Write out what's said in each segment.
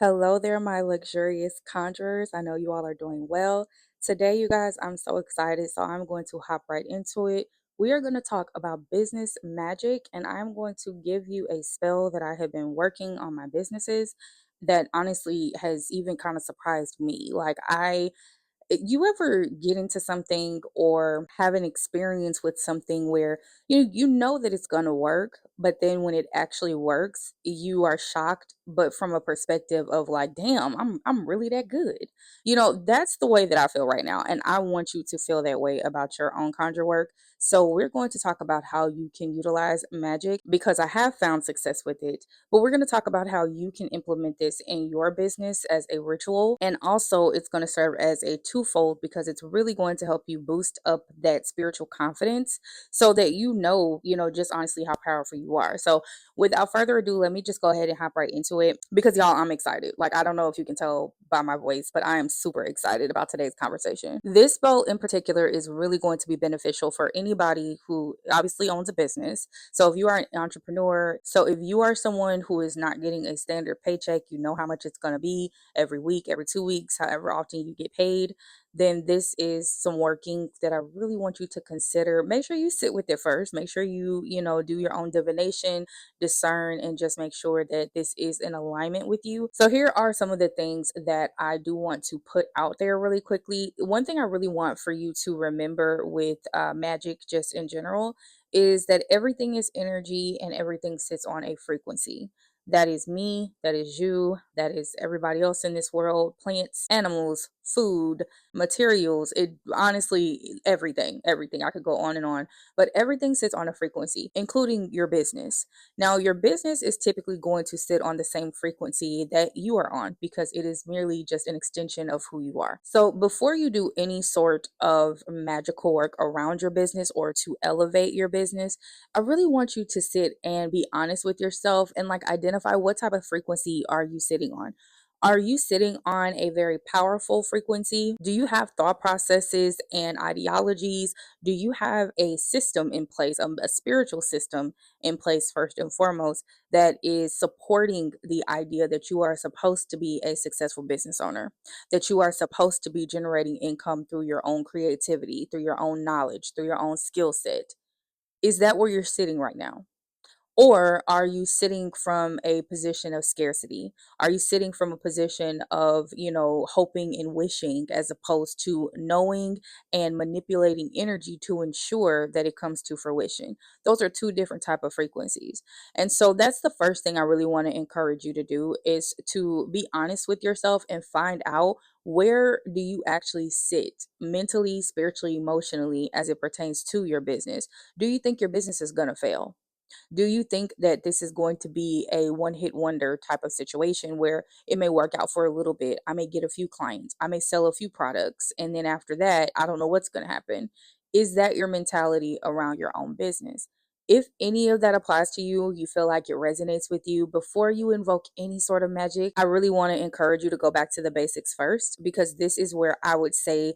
Hello there, my luxurious conjurers. I know you all are doing well. Today, you guys, I'm so excited. So, I'm going to hop right into it. We are going to talk about business magic, and I'm going to give you a spell that I have been working on my businesses that honestly has even kind of surprised me. You ever get into something or have an experience with something where you know that it's going to work, but then when it actually works you are shocked, but from a perspective of like, damn, I'm really that good. That's the way that I feel right now, and I want you to feel that way about your own conjure work. So we're going to talk about how you can utilize magic because I have found success with it, but we're going to talk about how you can implement this in your business as a ritual. And also, it's going to serve as a twofold because it's really going to help you boost up that spiritual confidence so that just honestly how powerful you are. So, without further ado, let me just go ahead and hop right into it because, y'all, I'm excited. Like, I don't know if you can tell by my voice, but I am super excited about today's conversation. This spell in particular is really going to be beneficial for anybody who obviously owns a business. So if you are an entrepreneur, so if you are someone who is not getting a standard paycheck, you know how much it's going to be every week, every 2 weeks, however often you get paid, then this is some working that I really want you to consider. Make sure you sit with it first. Make sure you do your own divination, discern, and just make sure that this is in alignment with you. So here are some of the things that I do want to put out there really quickly. One thing I really want for you to remember with magic, just in general, is that everything is energy and everything sits on a frequency. That is me, that is you, that is everybody else in this world, plants, animals, food, materials. It honestly, everything. I could go on and on, but everything sits on a frequency, including your business. Now, your business is typically going to sit on the same frequency that you are on because it is merely just an extension of who you are. So, before you do any sort of magical work around your business or to elevate your business, I really want you to sit and be honest with yourself and like identify what type of frequency are you sitting on. Are you sitting on a very powerful frequency? Do you have thought processes and ideologies? Do you have a system in place, a spiritual system in place, first and foremost, that is supporting the idea that you are supposed to be a successful business owner, that you are supposed to be generating income through your own creativity, through your own knowledge, through your own skill set? Is that where you're sitting right now? Or are you sitting from a position of scarcity? Are you sitting from a position of, hoping and wishing as opposed to knowing and manipulating energy to ensure that it comes to fruition? Those are two different type of frequencies. And so that's the first thing I really want to encourage you to do is to be honest with yourself and find out where do you actually sit mentally, spiritually, emotionally as it pertains to your business. Do you think your business is going to fail? Do you think that this is going to be a one hit wonder type of situation where it may work out for a little bit? I may get a few clients, I may sell a few products, and then after that, I don't know what's going to happen. Is that your mentality around your own business? If any of that applies to you, you feel like it resonates with you, before you invoke any sort of magic, I really want to encourage you to go back to the basics first, because this is where I would say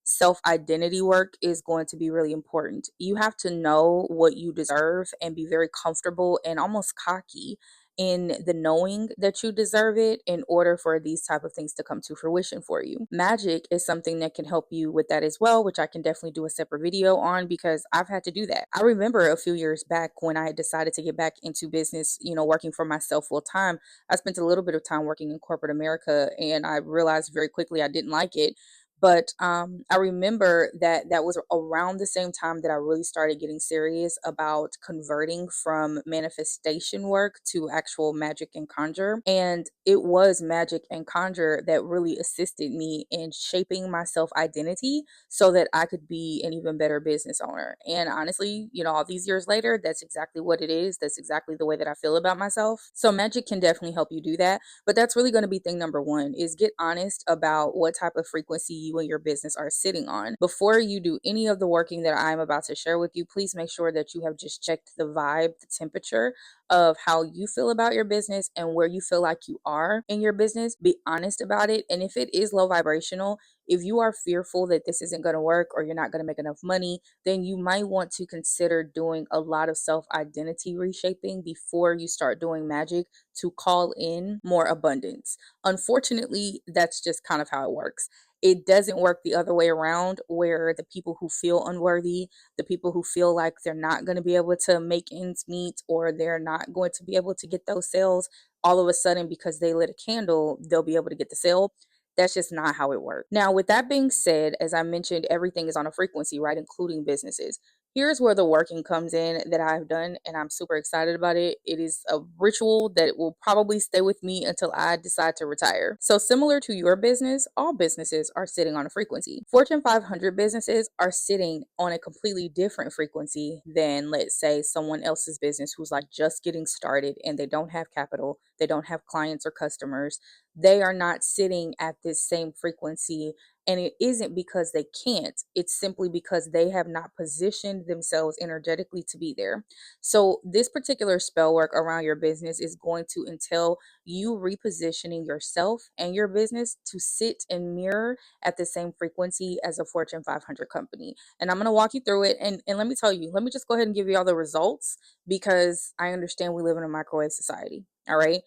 self identity work is going to be really important. You have to know what you deserve and be very comfortable and almost cocky in the knowing that you deserve it in order for these type of things to come to fruition for you. Magic is something that can help you with that as well, which I can definitely do a separate video on because I've had to do that. I remember a few years back when I had decided to get back into business, working for myself full time. I spent a little bit of time working in corporate America and I realized very quickly I didn't like it. But I remember that that was around the same time that I really started getting serious about converting from manifestation work to actual magic and conjure. And it was magic and conjure that really assisted me in shaping my self identity so that I could be an even better business owner. And honestly, all these years later, that's exactly what it is. That's exactly the way that I feel about myself. So magic can definitely help you do that. But that's really going to be thing number one is get honest about what type of frequency you and your business are sitting on. Before you do any of the working that I'm about to share with you, please make sure that you have just checked the vibe, the temperature of how you feel about your business and where you feel like you are in your business. Be honest about it. And if it is low vibrational, If you are fearful that this isn't going to work or you're not going to make enough money, then you might want to consider doing a lot of self identity reshaping before you start doing magic to call in more abundance. Unfortunately, that's just kind of how it works. It doesn't work the other way around, where the people who feel unworthy, the people who feel like they're not going to be able to make ends meet or they're not going to be able to get those sales, all of a sudden, because they lit a candle, they'll be able to get the sale. That's just not how it works. Now, with that being said, as I mentioned, everything is on a frequency, right? Including businesses. Here's where the working comes in that I've done, and I'm super excited about it. It is a ritual that will probably stay with me until I decide to retire. So, similar to your business, all businesses are sitting on a frequency. Fortune 500 businesses are sitting on a completely different frequency than, let's say, someone else's business who's like just getting started and they don't have capital, they don't have clients or customers. They are not sitting at this same frequency, and it isn't because they can't, it's simply because they have not positioned themselves energetically to be there. So, this particular spell work around your business is going to entail you repositioning yourself and your business to sit and mirror at the same frequency as a Fortune 500 company. And I'm going to walk you through it. And let me tell you, let me just go ahead and give you all the results because I understand we live in a microwave society. All right.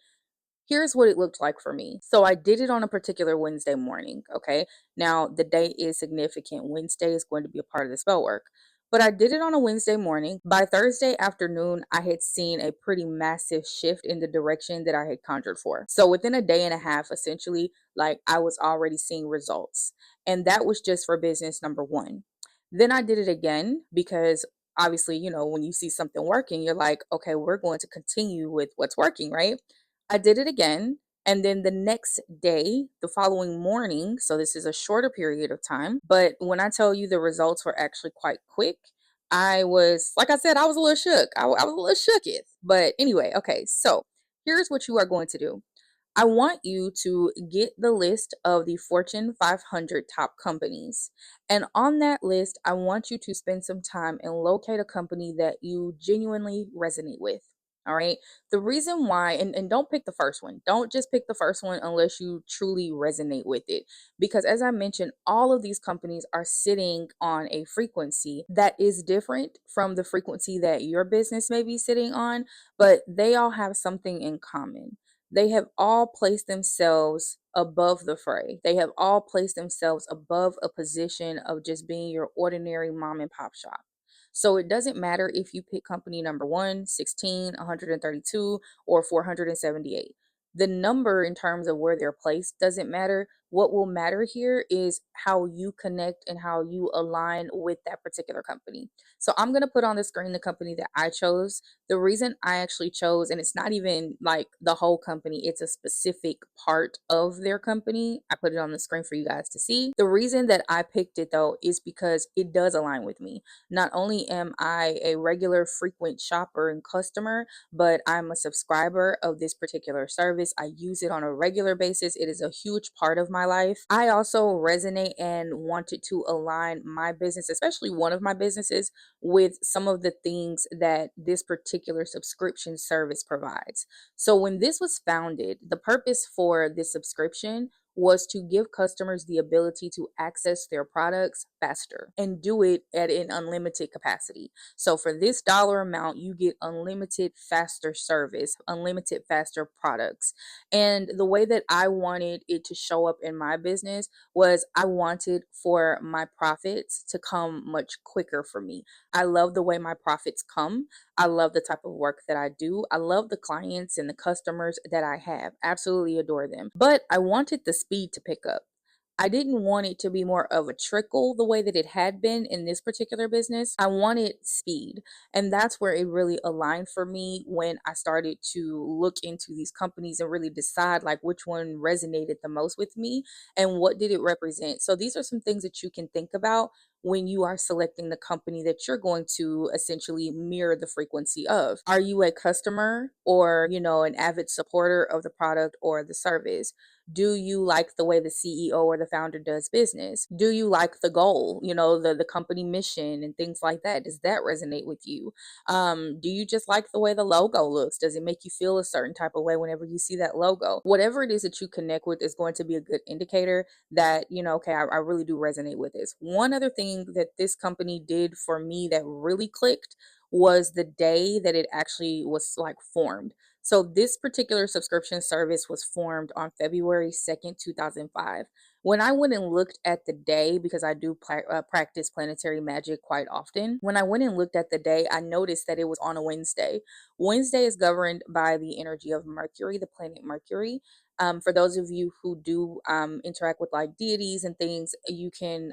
Here's what it looked like for me. So I did it on a particular Wednesday morning. Okay. Now the day is significant. Wednesday is going to be a part of the spell work. But I did it on a Wednesday morning. By Thursday afternoon, I had seen a pretty massive shift in the direction that I had conjured for. So within a day and a half, essentially, like I was already seeing results. And that was just for business number one. Then I did it again because obviously, when you see something working, you're like, okay, we're going to continue with what's working, right? I did it again. And then the next day, the following morning, so this is a shorter period of time, but when I tell you the results were actually quite quick, I was, like I said, I was a little shook. I was a little shooketh. But anyway, okay, so here's what you are going to do. I want you to get the list of the Fortune 500 top companies. And on that list, I want you to spend some time and locate a company that you genuinely resonate with. All right. The reason why, and don't pick the first one. Don't just pick the first one unless you truly resonate with it. Because as I mentioned, all of these companies are sitting on a frequency that is different from the frequency that your business may be sitting on, but they all have something in common. They have all placed themselves above the fray. They have all placed themselves above a position of just being your ordinary mom and pop shop. So it doesn't matter if you pick company number 1, 16, 132, or 478. The number in terms of where they're placed doesn't matter. What will matter here is how you connect and how you align with that particular company. So I'm going to put on the screen the company that I chose. The reason I actually chose, and it's not even like the whole company, it's a specific part of their company. I put it on the screen for you guys to see. The reason that I picked it though is because it does align with me. Not only am I a regular frequent shopper and customer, but I'm a subscriber of this particular service. I use it on a regular basis. It is a huge part of my life. I also resonate and wanted to align my business, especially one of my businesses, with some of the things that this particular subscription service provides. So when this was founded, the purpose for this subscription was to give customers the ability to access their products faster and do it at an unlimited capacity. So for this dollar amount, you get unlimited faster service, unlimited faster products. And the way that I wanted it to show up in my business was I wanted for my profits to come much quicker for me. I love the way my profits come. I love the type of work that I do. I love the clients and the customers that I have. Absolutely adore them. But I wanted the speed to pick up. I didn't want it to be more of a trickle the way that it had been in this particular business. I wanted speed. And that's where it really aligned for me when I started to look into these companies and really decide like which one resonated the most with me and what did it represent. So these are some things that you can think about when you are selecting the company that you're going to essentially mirror the frequency of. Are you a customer or, an avid supporter of the product or the service? Do you like the way the CEO or the founder does business? Do you like the goal, the company mission and things like that? Does that resonate with you? Do you just like the way the logo looks? Does it make you feel a certain type of way whenever you see that logo? Whatever it is that you connect with is going to be a good indicator that, okay, I really do resonate with this. One other thing that this company did for me that really clicked was the day that it actually was like formed. So this particular subscription service was formed on February 2nd, 2005. When I went and looked at the day, because I do practice planetary magic quite often, when I went and looked at the day, I noticed that it was on a Wednesday. Wednesday is governed by the energy of Mercury, the planet Mercury. For those of you who do interact with like deities and things, you can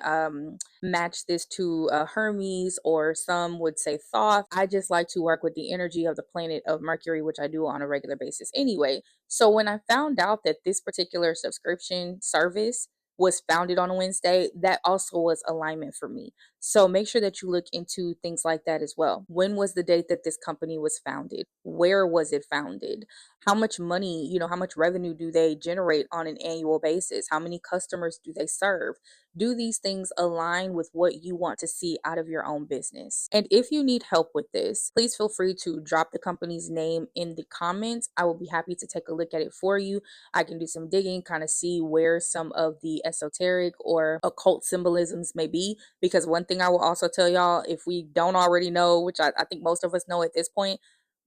match this to Hermes, or some would say Thoth. I just like to work with the energy of the planet of Mercury, which I do on a regular basis anyway. So when I found out that this particular subscription service was founded on a Wednesday, that also was alignment for me. So make sure that you look into things like that as well. When was the date that this company was founded? Where was it founded? How much money, how much revenue do they generate on an annual basis? How many customers do they serve? Do these things align with what you want to see out of your own business? And if you need help with this, please feel free to drop the company's name in the comments. I will be happy to take a look at it for you. I can do some digging, kind of see where some of the esoteric or occult symbolisms may be. Because one thing I will also tell y'all, if we don't already know, which I think most of us know at this point,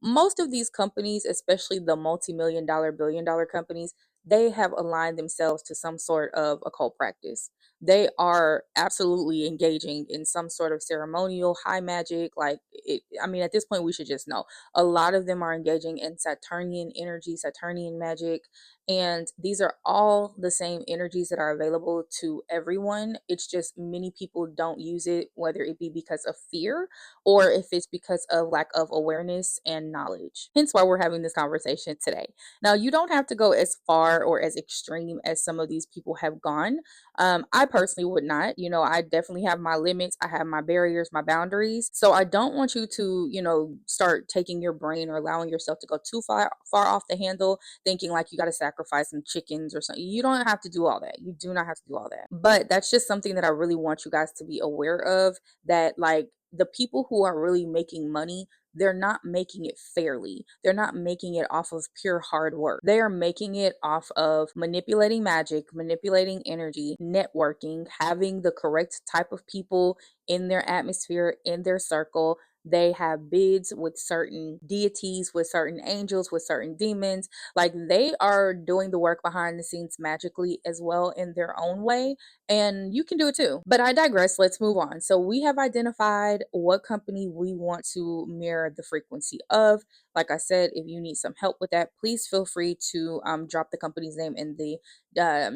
most of these companies, especially the multi-million dollar, billion dollar companies, they have aligned themselves to some sort of occult practice. They are absolutely engaging in some sort of ceremonial high magic. Like it, I mean, at this point, we should just know a lot of them are engaging in Saturnian energy, Saturnian magic. And these are all the same energies that are available to everyone. It's just many people don't use it, whether it be because of fear or if it's because of lack of awareness and knowledge. Hence why we're having this conversation today. Now, you don't have to go as far or as extreme as some of these people have gone. I personally would not. I definitely have my limits. I have my barriers, my boundaries. So I don't want you to, start taking your brain or allowing yourself to go too far off the handle, thinking like you got to sacrifice some chickens or something. You don't have to do all that. You do not have to do all that. But that's just something that I really want you guys to be aware of, that like the people who are really making money, they're not making it fairly. They're not making it off of pure hard work. They are making it off of manipulating magic, manipulating energy, networking, having the correct type of people in their atmosphere, in their circle. They have bids with certain deities, with certain angels, with certain demons. Like they are doing the work behind the scenes magically as well in their own way. And you can do it too. But I digress. Let's move on. So we have identified what company we want to mirror the frequency of. Like I said, if you need some help with that, please feel free to drop the company's name in the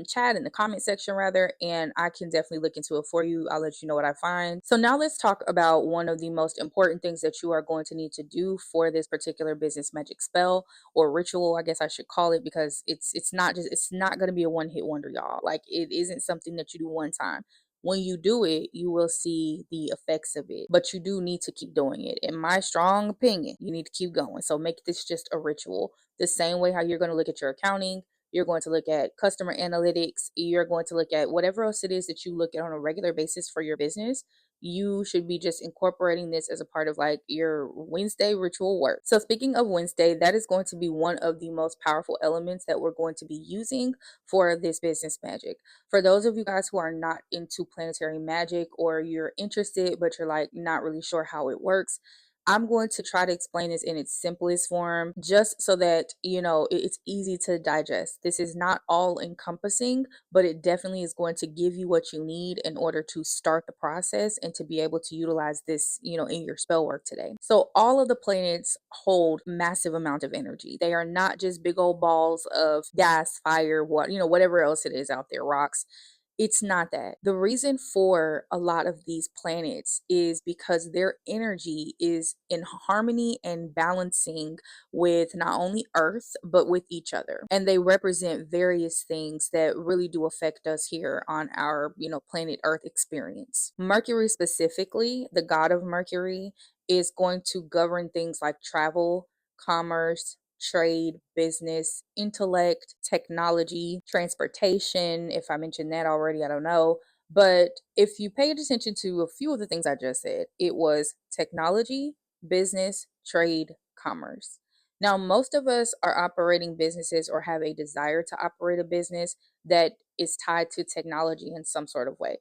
chat, in the comment section rather, and I can definitely look into it for you. I'll let you know what I find. So now let's talk about one of the most important things that you are going to need to do for this particular business magic spell or ritual, I guess I should call it, because it's not going to be a one hit wonder, y'all. Like it isn't something that you do one time. When you do it, you will see the effects of it, but you do need to keep doing it. In my strong opinion, you need to keep going. So make this just a ritual, the same way how you're going to look at your accounting. You're going to look at customer analytics. You're going to look at whatever else it is that you look at on a regular basis for your business. You should be just incorporating this as a part of like your Wednesday ritual work. So speaking of Wednesday, that is going to be one of the most powerful elements that we're going to be using for this business magic. For those of you guys who are not into planetary magic, or you're interested but you're like not really sure how it works, I'm going to try to explain this in its simplest form, just so that, it's easy to digest. This is not all encompassing, but it definitely is going to give you what you need in order to start the process and to be able to utilize this, in your spell work today. So all of the planets hold massive amount of energy. They are not just big old balls of gas, fire, what, whatever else it is out there, rocks. It's not that. The reason for a lot of these planets is because their energy is in harmony and balancing with not only Earth, but with each other. And they represent various things that really do affect us here on our, planet Earth experience. Mercury specifically, the god of Mercury, is going to govern things like travel, commerce, trade, business, intellect, technology, transportation. If I mentioned that already, I don't know. But if you paid attention to a few of the things I just said, it was technology, business, trade, commerce. Now, most of us are operating businesses or have a desire to operate a business that is tied to technology in some sort of way.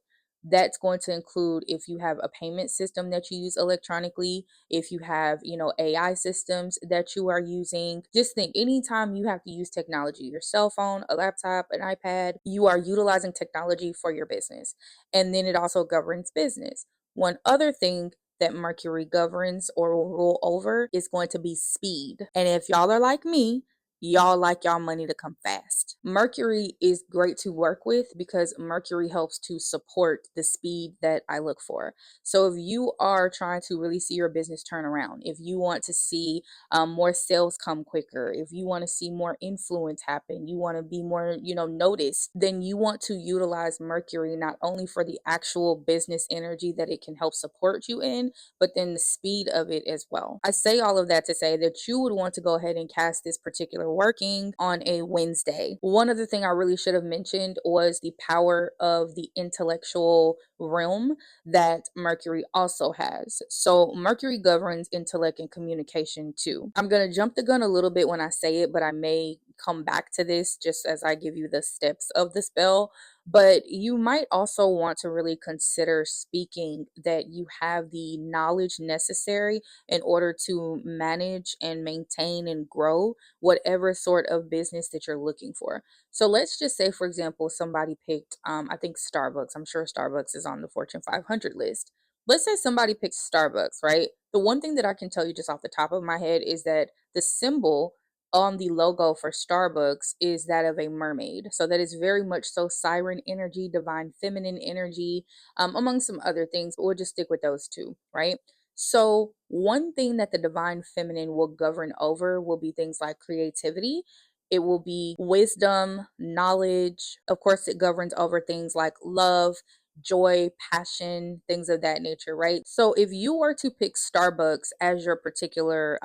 That's going to include if you have a payment system that you use electronically, if you have, AI systems that you are using. Just think anytime you have to use technology, your cell phone, a laptop, an iPad, you are utilizing technology for your business. And then it also governs business. One other thing that Mercury governs or will rule over is going to be speed. And if y'all are like me, y'all like y'all money to come fast. Mercury is great to work with because Mercury helps to support the speed that I look for. So if you are trying to really see your business turn around, if you want to see more sales come quicker, if you want to see more influence happen, you want to be more, noticed, then you want to utilize Mercury not only for the actual business energy that it can help support you in, but then the speed of it as well. I say all of that to say that you would want to go ahead and cast this particular working on a Wednesday. One other thing I really should have mentioned was the power of the intellectual realm that Mercury also has. So Mercury governs intellect and communication too. I'm going to jump the gun a little bit when I say it, but I may come back to this just as I give you the steps of the spell. But you might also want to really consider speaking that you have the knowledge necessary in order to manage and maintain and grow whatever sort of business that you're looking for. So let's just say, for example, somebody picked, I think Starbucks. I'm sure Starbucks is on the Fortune 500 list. Let's say somebody picked Starbucks, right? The one thing that I can tell you just off the top of my head is that the symbol on the logo for Starbucks is that of a mermaid. So that is very much so siren energy, divine feminine energy, among some other things, but we'll just stick with those two, right? So, one thing that the divine feminine will govern over will be things like creativity. It will be wisdom, knowledge. Of course, it governs over things like love, joy, passion, things of that nature, right? So if you were to pick Starbucks as your particular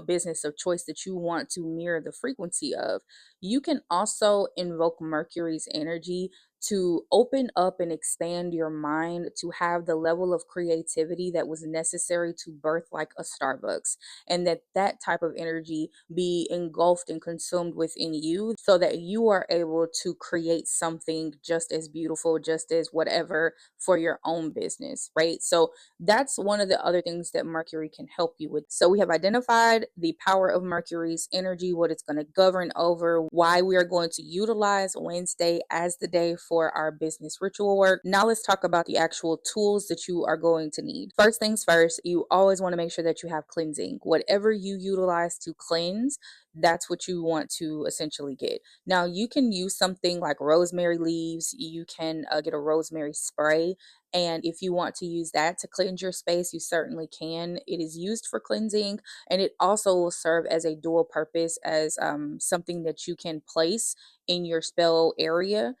business of choice that you want to mirror the frequency of, you can also invoke Mercury's energy to open up and expand your mind to have the level of creativity that was necessary to birth like a Starbucks, and that type of energy be engulfed and consumed within you so that you are able to create something just as beautiful, just as whatever for your own business, right? So that's one of the other things that Mercury can help you with. So we have identified the power of Mercury's energy, what it's going to govern over, why we are going to utilize Wednesday as the day for our business ritual work. Now let's talk about the actual tools that you are going to need. First things first, you always want to make sure that you have cleansing. Whatever you utilize to cleanse, that's what you want to essentially get. Now, you can use something like rosemary leaves. You can get a rosemary spray. And if you want to use that to cleanse your space, you certainly can. It is used for cleansing, and it also will serve as a dual purpose as something that you can place in your spell area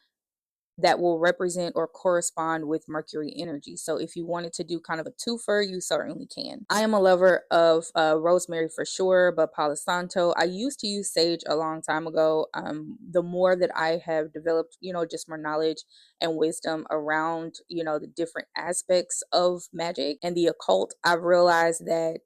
that will represent or correspond with Mercury energy. So if you wanted to do kind of a twofer, you certainly can. I am a lover of rosemary for sure, but Palo Santo. I used to use sage a long time ago. The more that I have developed, just more knowledge and wisdom around, the different aspects of magic and the occult, I've realized that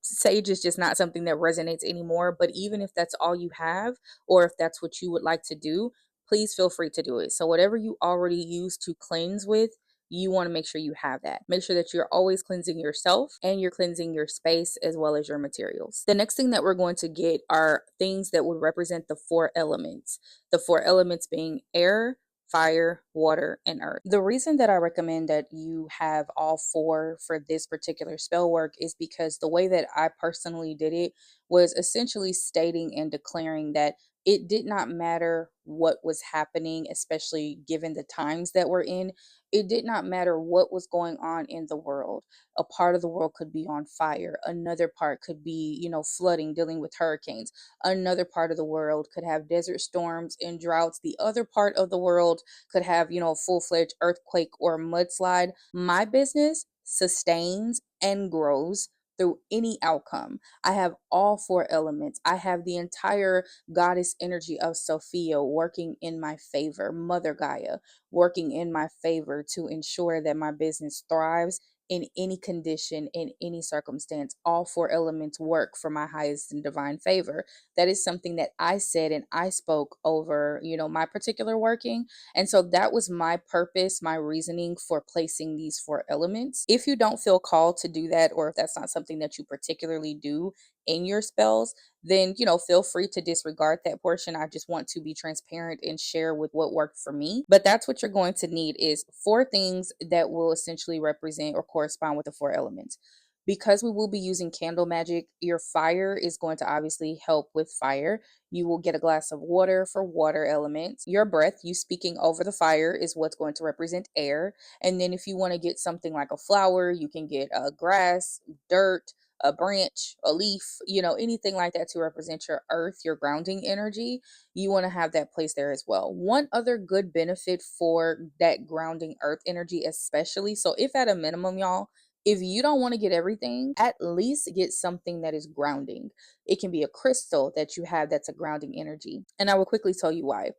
sage is just not something that resonates anymore. But even if that's all you have, or if that's what you would like to do, please feel free to do it. So whatever you already use to cleanse with, you want to make sure you have that. Make sure that you're always cleansing yourself and you're cleansing your space as well as your materials. The next thing that we're going to get are things that would represent the four elements. The four elements being air, fire, water, and earth. The reason that I recommend that you have all four for this particular spell work is because the way that I personally did it was essentially stating and declaring that It did not matter what was happening, especially given the times that we're in. It did not matter what was going on in the world. A part of the world could be on fire, another part could be, flooding, dealing with hurricanes. Another part of the world could have desert storms and droughts. The other part of the world could have, full-fledged earthquake or mudslide. My business sustains and grows through any outcome. I have all four elements. I have the entire goddess energy of Sophia working in my favor, Mother Gaia working in my favor to ensure that my business thrives in any condition, in any circumstance. All four elements work for my highest and divine favor. That is something that I said and I spoke over, my particular working. And so that was my purpose, my reasoning for placing these four elements. If you don't feel called to do that, or if that's not something that you particularly do in your spells, then feel free to disregard that portion. I just want to be transparent and share with what worked for me. But that's what you're going to need is four things that will essentially represent or correspond with the four elements. Because we will be using candle magic, your fire is going to obviously help with fire. You will get a glass of water for water elements. Your breath, you speaking over the fire, is what's going to represent air. And then if you want to get something like a flower, you can get grass, dirt, a branch, a leaf, anything like that to represent your earth, your grounding energy. You want to have that place there as well. One other good benefit for that grounding earth energy, especially, so if at a minimum, y'all, if you don't want to get everything, at least get something that is grounding. It can be a crystal that you have that's a grounding energy. And I will quickly tell you why.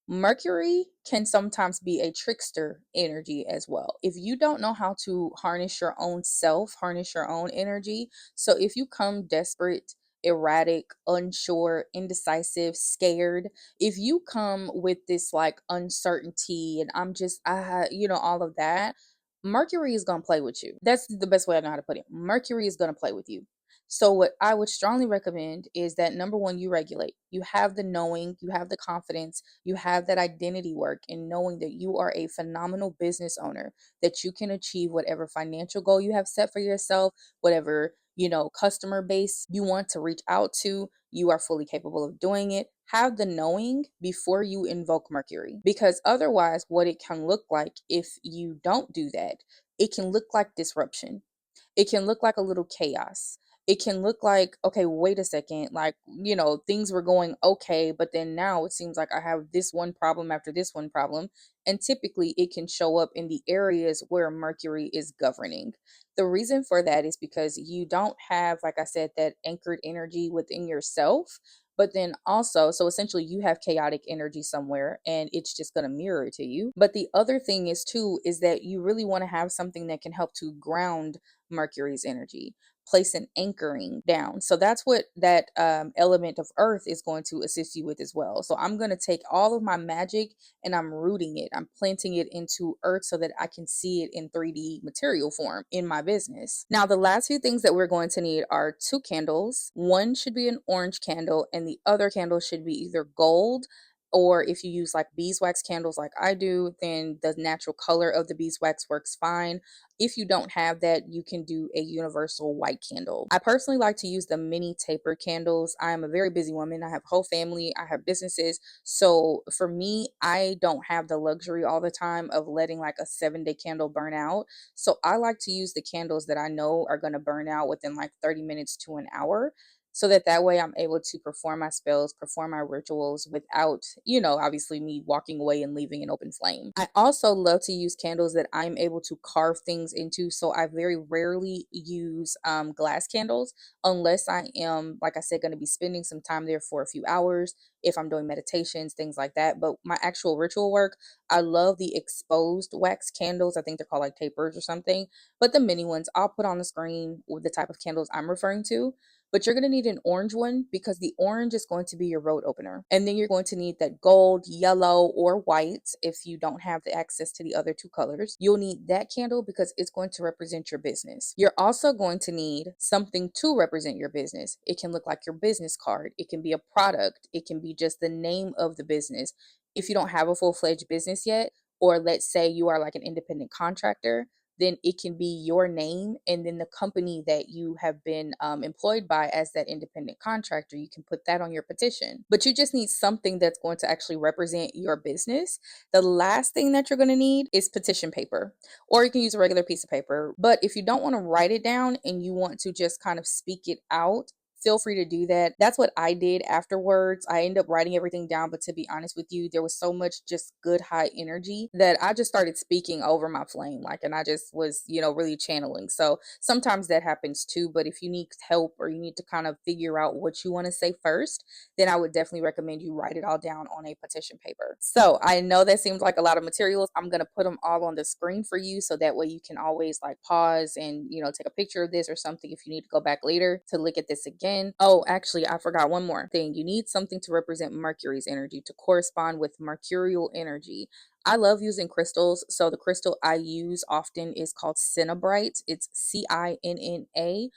Mercury can sometimes be a trickster energy as well. If you don't know how to harness your own self, harness your own energy. So if you come desperate, erratic, unsure, indecisive, scared, if you come with this like uncertainty and all of that, Mercury is going to play with you. That's the best way I know how to put it. Mercury is going to play with you. So, what I would strongly recommend is that number one, you regulate. You have the knowing, you have the confidence, you have that identity work in knowing that you are a phenomenal business owner, that you can achieve whatever financial goal you have set for yourself, whatever, customer base you want to reach out to. You are fully capable of doing it. Have the knowing before you invoke Mercury. Because otherwise, what it can look like if you don't do that, it can look like disruption. It can look like a little chaos. It can look like, okay, wait a second, like, things were going okay, but then now it seems like I have this one problem after this one problem. And typically it can show up in the areas where Mercury is governing. The reason for that is because you don't have, like I said, that anchored energy within yourself. But then also, so essentially you have chaotic energy somewhere and it's just going to mirror it to you. But the other thing is too, is that you really want to have something that can help to ground Mercury's energy, place an anchoring down. So that's what that element of earth is going to assist you with as well. So I'm going to take all of my magic and I'm rooting it. I'm planting it into earth so that I can see it in 3D material form in my business. Now, the last few things that we're going to need are two candles. One should be an orange candle and the other candle should be either gold, or if you use like beeswax candles like I do, then the natural color of the beeswax works fine. If you don't have that, you can do a universal white candle. I personally like to use the mini taper candles. I am a very busy woman. I have a whole family, I have businesses. So for me, I don't have the luxury all the time of letting like a 7-day candle burn out. So I like to use the candles that I know are going to burn out within like 30 minutes to an hour, so that way I'm able to perform my spells, perform my rituals without, obviously me walking away and leaving an open flame. I also love to use candles that I'm able to carve things into. So I very rarely use glass candles unless I am, like I said, going to be spending some time there for a few hours, if I'm doing meditations, things like that. But my actual ritual work, I love the exposed wax candles. I think they're called like tapers or something. But the mini ones, I'll put on the screen with the type of candles I'm referring to. But you're going to need an orange one because the orange is going to be your road opener. And then you're going to need that gold, yellow, or white if you don't have the access to the other two colors. You'll need that candle because it's going to represent your business. You're also going to need something to represent your business. It can look like your business card. It can be a product. It can be just the name of the business. If you don't have a full-fledged business yet, or let's say you are like an independent contractor, then it can be your name and then the company that you have been employed by as that independent contractor. You can put that on your petition, but you just need something that's going to actually represent your business. The last thing that you're going to need is petition paper, or you can use a regular piece of paper. But if you don't want to write it down and you want to just kind of speak it out, feel free to do that. That's what I did afterwards. I ended up writing everything down, but to be honest with you, there was so much just good high energy that I just started speaking over my flame, like, and I just was, really channeling. So sometimes that happens too. But if you need help or you need to kind of figure out what you want to say first, then I would definitely recommend you write it all down on a petition paper. So I know that seems like a lot of materials. I'm going to put them all on the screen for you so that way you can always like pause and, take a picture of this or something if you need to go back later to look at this again. Oh, actually, I forgot one more thing. You need something to represent Mercury's energy, to correspond with mercurial energy. I love using crystals. So the crystal I use often is called Cinnabrite. It's Cinnabrite.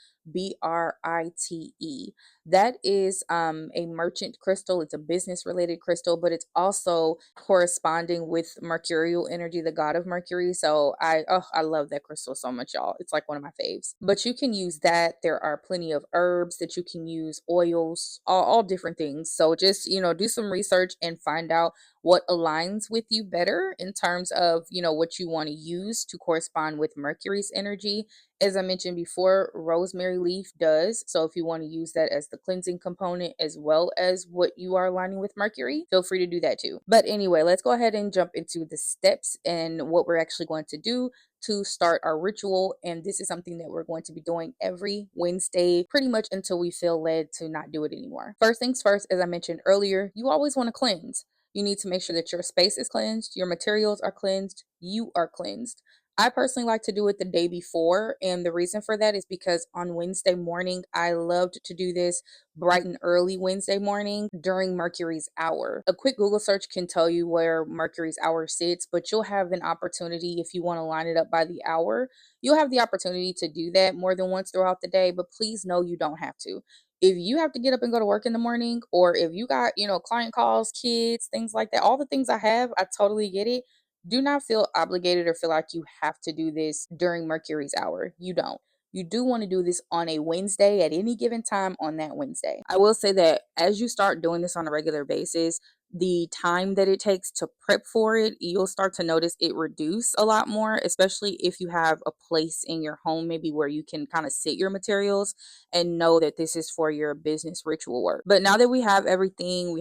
That is a merchant crystal. It's a business related crystal, but it's also corresponding with mercurial energy, the god of Mercury. So I love that crystal so much, y'all. It's like one of my faves. But you can use that. There are plenty of herbs that you can use, oils, all different things. So just, do some research and find out what aligns with you better in terms of, what you want to use to correspond with Mercury's energy. As I mentioned before, rosemary leaf does. So if you want to use that as the cleansing component as well as what you are aligning with Mercury, feel free to do that too. But anyway, let's go ahead and jump into the steps and what we're actually going to do to start our ritual. And this is something that we're going to be doing every Wednesday, pretty much until we feel led to not do it anymore. First things first, as I mentioned earlier, you always want to cleanse. You need to make sure that your space is cleansed, your materials are cleansed, you are cleansed. I personally like to do it the day before, and the reason for that is because on Wednesday morning, I loved to do this bright and early Wednesday morning during Mercury's hour. A quick Google search can tell you where Mercury's hour sits, but you'll have an opportunity if you want to line it up by the hour. You'll have the opportunity to do that more than once throughout the day, but please know you don't have to. If you have to get up and go to work in the morning, or if you got, client calls, kids, things like that, all the things I have, I totally get it. Do not feel obligated or feel like you have to do this during Mercury's hour. You don't. You do want to do this on a Wednesday at any given time on that Wednesday. I will say that as you start doing this on a regular basis, the time that it takes to prep for it, you'll start to notice it reduce a lot more, especially if you have a place in your home, maybe where you can kind of sit your materials and know that this is for your business ritual work. But now that we have everything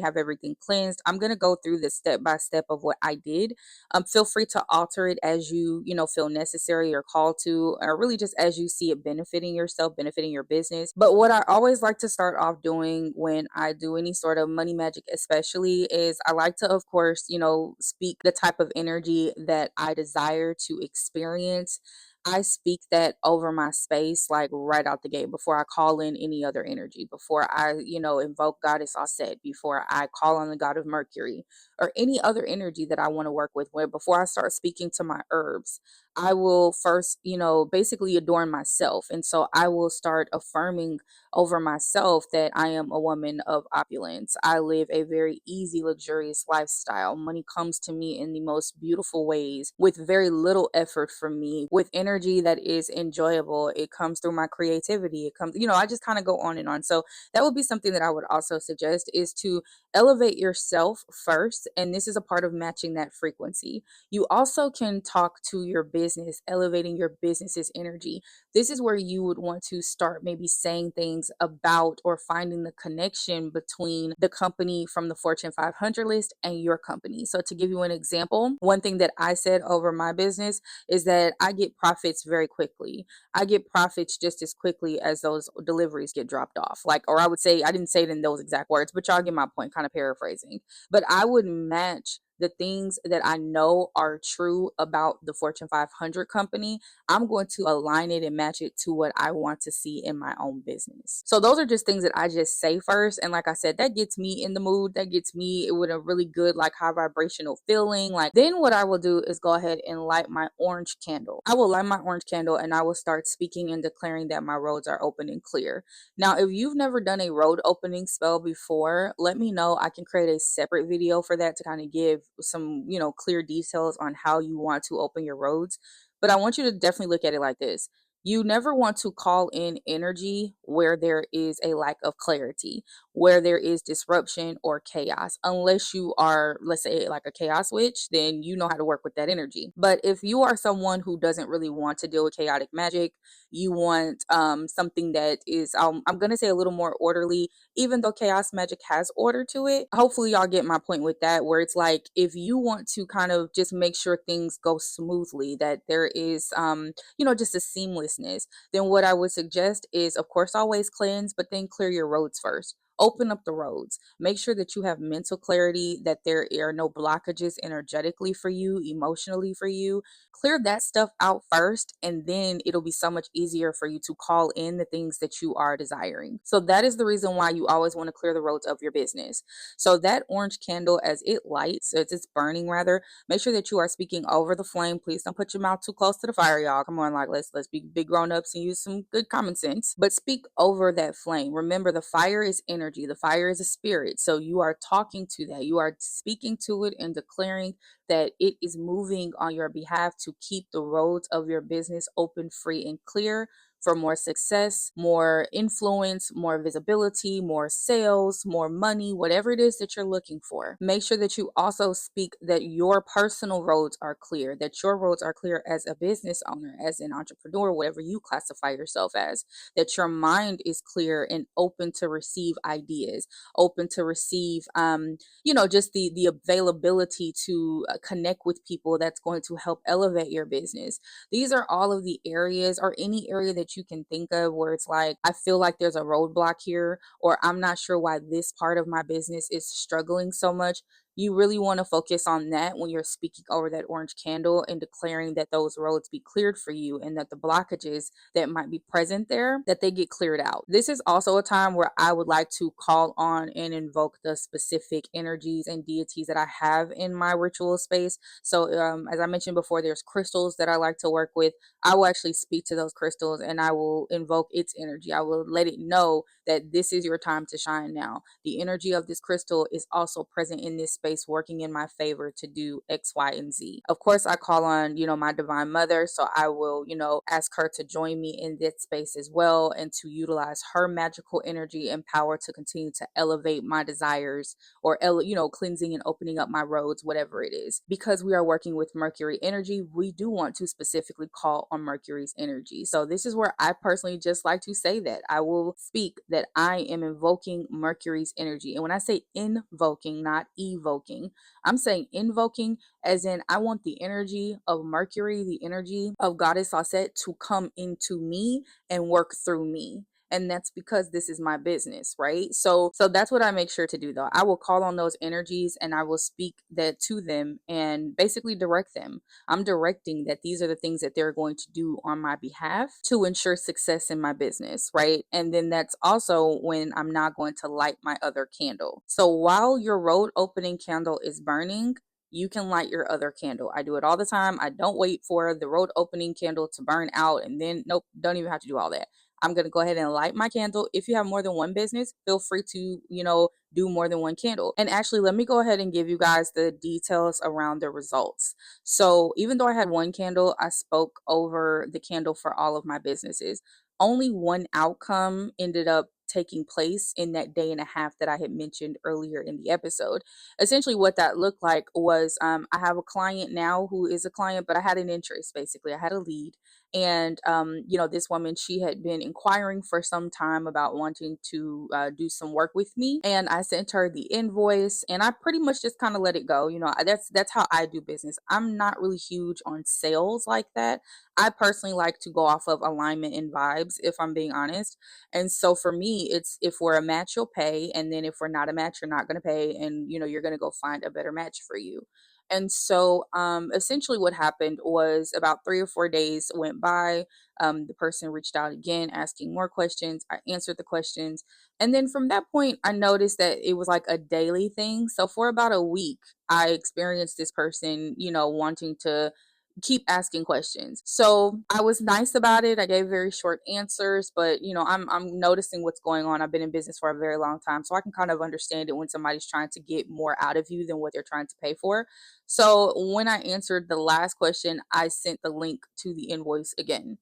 cleansed, I'm going to go through the step by step of what I did. Feel free to alter it as you feel necessary or called to, or really just as you see it benefiting yourself, benefiting your business. But what I always like to start off doing when I do any sort of money magic, especially, is I like to, of course, speak the type of energy that I desire to experience. I speak that over my space, like right out the gate, before I call in any other energy, before I, invoke Goddess Aset, before I call on the God of Mercury, or any other energy that I want to work with. Where before I start speaking to my herbs, I will first, basically adorn myself. And so I will start affirming over myself that I am a woman of opulence. I live a very easy, luxurious lifestyle. Money comes to me in the most beautiful ways with very little effort from me, with energy that is enjoyable. It comes through my creativity. It comes, I just kind of go on and on. So that would be something that I would also suggest, is to elevate yourself first. And this is a part of matching that frequency. You also can talk to your business, elevating your business's energy. This is where you would want to start maybe saying things about or finding the connection between the company from the Fortune 500 list and your company. So to give you an example, one thing that I said over my business is that I get profits very quickly. I get profits just as quickly as those deliveries get dropped off. Like, or I would say, I didn't say it in those exact words, but y'all get my point, kind of paraphrasing. But I would match the things that I know are true about the Fortune 500 company. I'm going to align it and match it to what I want to see in my own business. So those are just things that I just say first. And like I said, that gets me in the mood. That gets me with a really good, like, high vibrational feeling. Like, then what I will do is go ahead and light my orange candle. I will light my orange candle and I will start speaking and declaring that my roads are open and clear. Now, if you've never done a road opening spell before, let me know. I can create a separate video for that to kind of give some, clear details on how you want to open your roads. But I want you to definitely look at it like this. You never want to call in energy where there is a lack of clarity, where there is disruption or chaos, unless you are, let's say, like a chaos witch, then you know how to work with that energy. But if you are someone who doesn't really want to deal with chaotic magic, you want something that is, I'm going to say, a little more orderly, even though chaos magic has order to it. Hopefully y'all get my point with that, where it's like, if you want to kind of just make sure things go smoothly, that there is just a seamlessness, then what I would suggest is, of course, always cleanse, but then clear your roads first. Open up the roads. Make sure that you have mental clarity, that there are no blockages energetically for you, emotionally for you. Clear that stuff out first, and then it'll be so much easier for you to call in the things that you are desiring. So that is the reason why you always want to clear the roads of your business. So that orange candle, as it lights, as it's burning rather, make sure that you are speaking over the flame. Please don't put your mouth too close to the fire, y'all. Come on, like let's be big grown ups and use some good common sense. But speak over that flame. Remember, the fire is energy. The fire is a spirit. So you are talking to that. You are speaking to it and declaring that it is moving on your behalf to keep the roads of your business open, free, and clear for more success, more influence, more visibility, more sales, more money, whatever it is that you're looking for. Make sure that you also speak that your personal roads are clear, that your roads are clear as a business owner, as an entrepreneur, whatever you classify yourself as, that your mind is clear and open to receive ideas, open to receive just the availability to connect with people that's going to help elevate your business. These are all of the areas, or any area that you can think of, where it's like, I feel like there's a roadblock here, or I'm not sure why this part of my business is struggling so much. You really want to focus on that when you're speaking over that orange candle and declaring that those roads be cleared for you, and that the blockages that might be present there, that they get cleared out. This is also a time where I would like to call on and invoke the specific energies and deities that I have in my ritual space. So as I mentioned before, there's crystals that I like to work with. I will actually speak to those crystals and I will invoke its energy. I will let it know that this is your time to shine now. The energy of this crystal is also present in this space, working in my favor to do X, Y, and Z. Of course, I call on, my divine mother. So I will, ask her to join me in this space as well, and to utilize her magical energy and power to continue to elevate my desires, or cleansing and opening up my roads, whatever it is. Because we are working with Mercury energy, we do want to specifically call on Mercury's energy. So this is where I personally just like to say that I will speak that I am invoking Mercury's energy. And when I say invoking, not evoking, I'm saying invoking, as in I want the energy of Mercury, the energy of Goddess Osset, to come into me and work through me. And that's because this is my business, right? So that's what I make sure to do, though. I will call on those energies and I will speak that to them and basically direct them. I'm directing that these are the things that they're going to do on my behalf to ensure success in my business, right? And then that's also when I'm not going to light my other candle. So while your road opening candle is burning, you can light your other candle. I do it all the time. I don't wait for the road opening candle to burn out and then, nope, don't even have to do all that. I'm going to go ahead and light my candle. If you have more than one business, feel free to, do more than one candle. And actually, let me go ahead and give you guys the details around the results. So even though I had one candle, I spoke over the candle for all of my businesses. Only one outcome ended up taking place in that day and a half that I had mentioned earlier in the episode. Essentially, what that looked like was, I have a client now who is a client, but I had an interest. Basically, I had a lead, and this woman, she had been inquiring for some time about wanting to do some work with me, and I sent her the invoice, and I pretty much just kind of let it go. That's how I do business. I'm not really huge on sales like that. I personally like to go off of alignment and vibes, if I'm being honest. And so for me, it's, if we're a match, you'll pay, and then if we're not a match, you're not going to pay, and you're going to go find a better match for you. And so essentially what happened was, about 3 or 4 days went by. The person reached out again, asking more questions. I answered the questions. And then from that point, I noticed that it was like a daily thing. So for about a week, I experienced this person, wanting to keep asking questions. So I was nice about it. I gave very short answers, but I'm noticing what's going on. I've been in business for a very long time, so I can kind of understand it when somebody's trying to get more out of you than what they're trying to pay for. So when I answered the last question, I sent the link to the invoice again.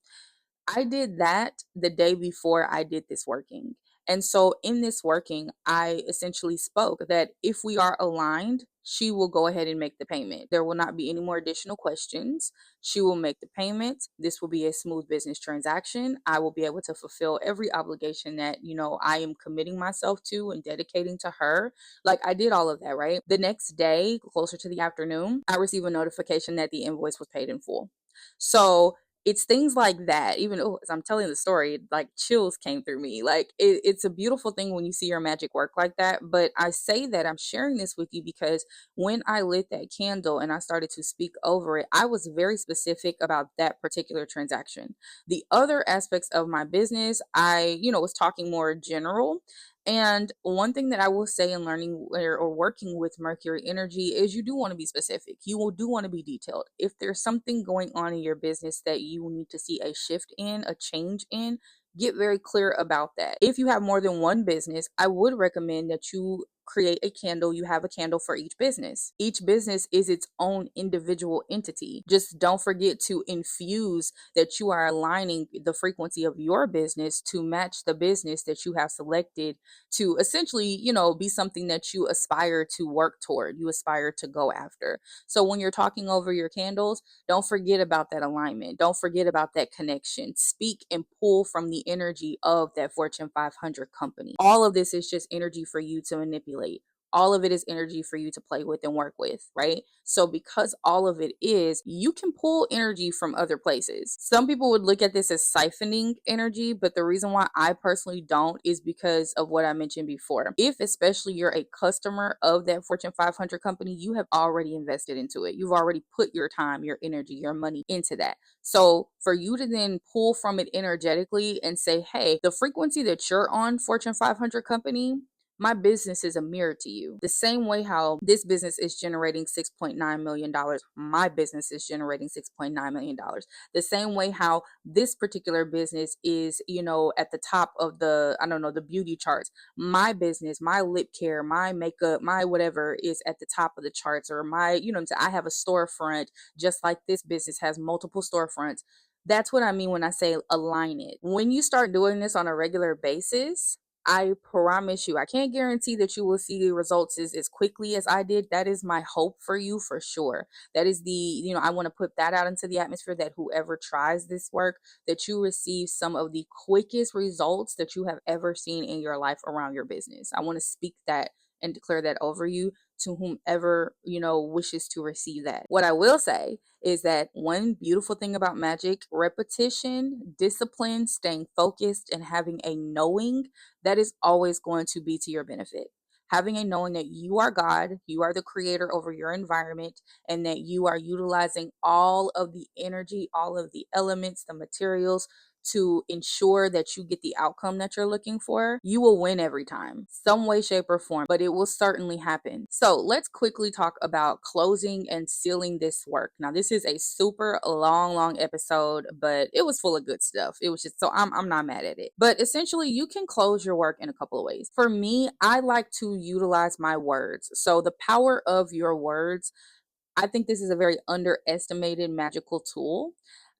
I did that the day before I did this working. And so in this working, I essentially spoke that if we are aligned, she will go ahead and make the payment. There will not be any more additional questions. She will make the payment. This will be a smooth business transaction. I will be able to fulfill every obligation that, I am committing myself to and dedicating to her. Like I did all of that, right? The next day, closer to the afternoon, I received a notification that the invoice was paid in full. So it's things like that. Even as I'm telling the story, like chills came through me. Like it's a beautiful thing when you see your magic work like that. But I say that I'm sharing this with you because when I lit that candle and I started to speak over it, I was very specific about that particular transaction. The other aspects of my business, I, was talking more general. And one thing that I will say in learning or working with Mercury energy is you do want to be specific. You will do want to be detailed. If there's something going on in your business that you need to see a shift in, a change in, get very clear about that. If you have more than one business, I would recommend that you create a candle. You have a candle for each business. Each business is its own individual entity. Just don't forget to infuse that you are aligning the frequency of your business to match the business that you have selected to essentially, be something that you aspire to work toward, you aspire to go after. So when you're talking over your candles, don't forget about that alignment. Don't forget about that connection. Speak and pull from the energy of that Fortune 500 company. All of this is just energy for you to manipulate. All of it is energy for you to play with and work with, right? So because all of it is, you can pull energy from other places. Some people would look at this as siphoning energy, but the reason why I personally don't is because of what I mentioned before. If especially you're a customer of that Fortune 500 company, you have already invested into it. You've already put your time, your energy, your money into that. So for you to then pull from it energetically and say, hey, the frequency that you're on, Fortune 500 company, my business is a mirror to you. The same way how this business is generating $6.9 million, my business is generating $6.9 million. The same way how this particular business is, at the top of the, I don't know, the beauty charts. My business, my lip care, my makeup, my whatever is at the top of the charts, or my, I have a storefront just like this business has multiple storefronts. That's what I mean when I say align it. When you start doing this on a regular basis, I promise you, I can't guarantee that you will see the results as quickly as I did. That is my hope for you for sure. That is I want to put that out into the atmosphere that whoever tries this work, that you receive some of the quickest results that you have ever seen in your life around your business. I want to speak that and declare that over you to whomever, wishes to receive that. What I will say is that one beautiful thing about magic, repetition, discipline, staying focused, and having a knowing, that is always going to be to your benefit. Having a knowing that you are God, you are the creator over your environment, and that you are utilizing all of the energy, all of the elements, the materials to ensure that you get the outcome that you're looking for, you will win every time, some way, shape, or form, but it will certainly happen. So let's quickly talk about closing and sealing this work. Now, this is a super long episode, but it was full of good stuff. It was just, so I'm not mad at it. But essentially, you can close your work in a couple of ways. For me, I like to utilize my words. So the power of your words, I think this is a very underestimated magical tool.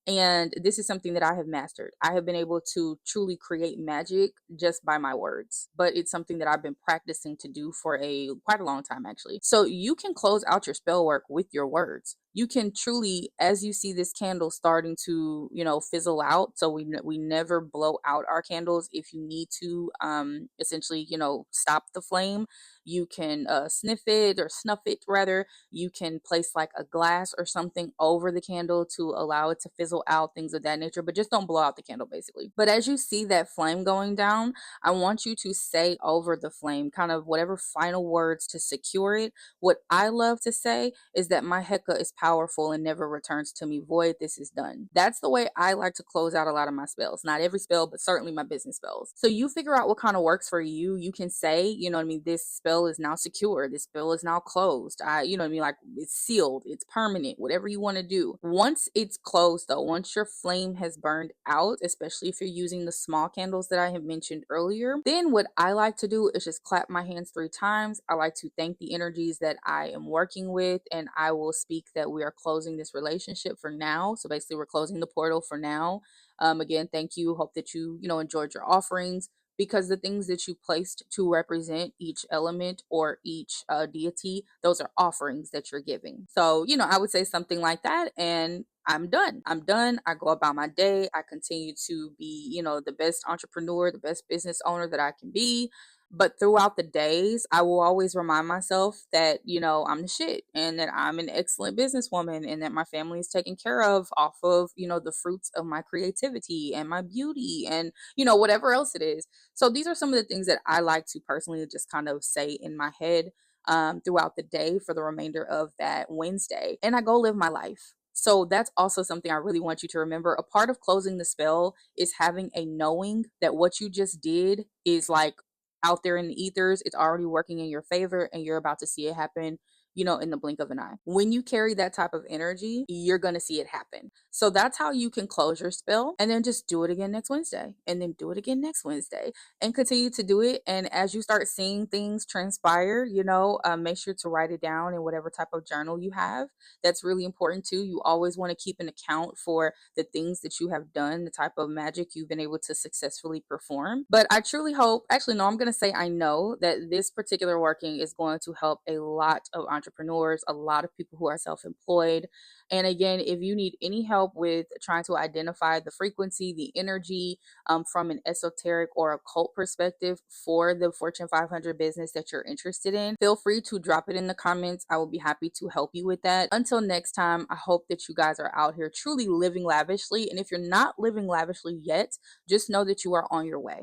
And this is something that I have mastered. I have been able to truly create magic just by my words, but it's something that I've been practicing to do for quite a long time actually. So you can close out your spell work with your words. You can truly, as you see this candle starting to, fizzle out. So we never blow out our candles. If you need to, essentially, stop the flame, you can sniff it or snuff it rather. You can place like a glass or something over the candle to allow it to fizzle out, things of that nature, but just don't blow out the candle basically. But as you see that flame going down, I want you to say over the flame kind of whatever final words to secure it. What I love to say is that my Heka is powerful and never returns to me void. This is done. That's the way I like to close out a lot of my spells. Not every spell, but certainly my business spells. So you figure out what kind of works for you. You can say, you know what I mean, this spell is now secure. This spell is now closed. You know what I mean, like it's sealed, it's permanent, whatever you want to do. Once it's closed though, once your flame has burned out, especially if you're using the small candles that I have mentioned earlier, then what I like to do is just clap my hands 3 times. I like to thank the energies that I am working with, and I will speak that we are closing this relationship for now. So basically, we're closing the portal for now. Again, thank you. Hope that you know, enjoyed your offerings, because the things that you placed to represent each element or each deity, those are offerings that you're giving. So, you know, I would say something like that, and I'm done. I'm done. I go about my day. I continue to be, you know, the best entrepreneur, the best business owner that I can be. But throughout the days, I will always remind myself that, you know, I'm the shit and that I'm an excellent businesswoman and that my family is taken care of off of, you know, the fruits of my creativity and my beauty and, you know, whatever else it is. So these are some of the things that I like to personally just kind of say in my head throughout the day for the remainder of that Wednesday. And I go live my life. So that's also something I really want you to remember. A part of closing the spell is having a knowing that what you just did is like out there in the ethers. It's already working in your favor and you're about to see it happen, you know, in the blink of an eye. When you carry that type of energy, you're going to see it happen. So that's how you can close your spell, and then just do it again next Wednesday, and then do it again next Wednesday, and continue to do it. And as you start seeing things transpire, you know, make sure to write it down in whatever type of journal you have. That's really important too. You always want to keep an account for the things that you have done, the type of magic you've been able to successfully perform. But I truly hope, actually, no, I'm going to say I know that this particular working is going to help a lot of entrepreneurs, a lot of people who are self employed. And again, if you need any help with trying to identify the frequency, the energy from an esoteric or occult perspective for the Fortune 500 business that you're interested in, feel free to drop it in the comments. I will be happy to help you with that. Until next time, I hope that you guys are out here truly living lavishly. And if you're not living lavishly yet, just know that you are on your way.